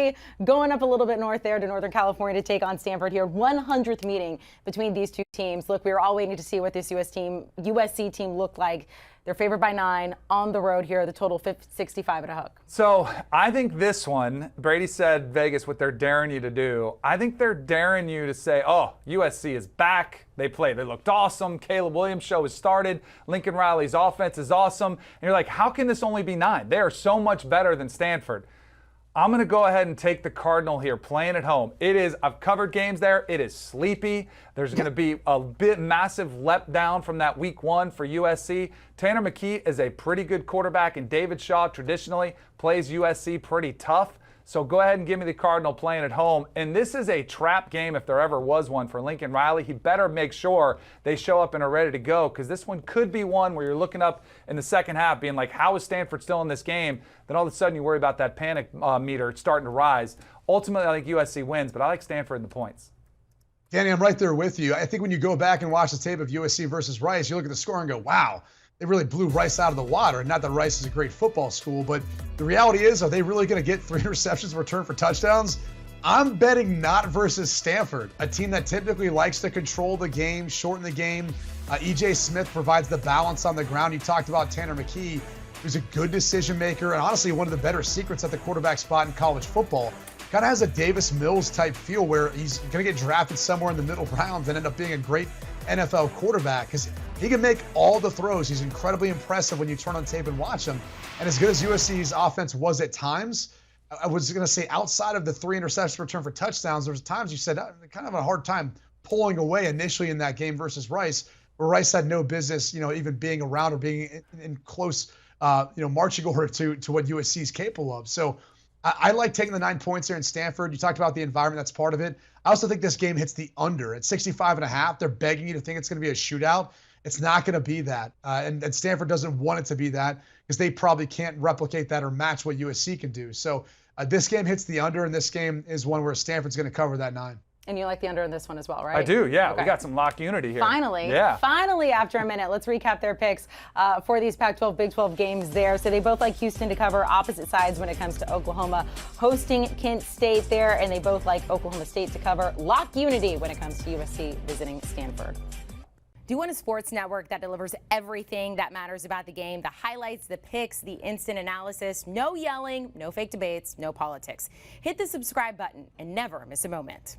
USC going up a little bit north there to Northern California to take on Stanford here. 100th meeting between these two teams. Look, we were all waiting to see what this USC team looked like. They're favored by 9 on the road here. The total 65 and a hook. So I think this one, Brady said Vegas, what they're daring you to do. I think they're daring you to say, oh, USC is back. They played. They looked awesome. Caleb Williams' show has started. Lincoln Riley's offense is awesome. And you're like, how can this only be 9? They are so much better than Stanford. I'm going to go ahead and take the Cardinal here, playing at home. I've covered games there. It is sleepy. There's going to be a massive letdown from that week 1 for USC. Tanner McKee is a pretty good quarterback, and David Shaw traditionally plays USC pretty tough. So go ahead and give me the Cardinal playing at home. And this is a trap game if there ever was one for Lincoln Riley. He better make sure they show up and are ready to go, because this one could be one where you're looking up in the second half being like, how is Stanford still in this game? Then all of a sudden you worry about that panic meter starting to rise. Ultimately, I think USC wins, but I like Stanford in the points. Danny, I'm right there with you. I think when you go back and watch the tape of USC versus Rice, you look at the score and go, wow, they really blew Rice out of the water. And not that Rice is a great football school, but the reality is, are they really going to get 3 interceptions in return for touchdowns? I'm betting not versus Stanford, a team that typically likes to control the game, shorten the game. E.J. Smith provides the balance on the ground. You talked about Tanner McKee, who's a good decision maker and honestly one of the better secrets at the quarterback spot in college football. Kind of has a Davis Mills type feel where he's going to get drafted somewhere in the middle rounds and end up being a great NFL quarterback because he can make all the throws. He's incredibly impressive when you turn on tape and watch him. And as good as USC's offense was at times, I was going to say outside of the 3 interceptions return for touchdowns, there's times you said kind of a hard time pulling away initially in that game versus Rice, where Rice had no business, even being around or being in close, marching order to what USC is capable of. So I like taking the 9 points here in Stanford. You talked about the environment. That's part of it. I also think this game hits the under at 65.5. They're begging you to think it's going to be a shootout. It's not going to be that. And Stanford doesn't want it to be that because they probably can't replicate that or match what USC can do. So this game hits the under, and this game is one where Stanford's going to cover that 9. And you like the under in this one as well, right? I do, yeah. Okay. We got some lock unity here. Finally, after a minute, let's recap their picks for these Pac-12, Big 12 games there. So they both like Houston to cover, opposite sides when it comes to Oklahoma hosting Kent State there, and they both like Oklahoma State to cover. Lock unity when it comes to USC visiting Stanford. Do you want a sports network that delivers everything that matters about the game? The highlights, the picks, the instant analysis, no yelling, no fake debates, no politics. Hit the subscribe button and never miss a moment.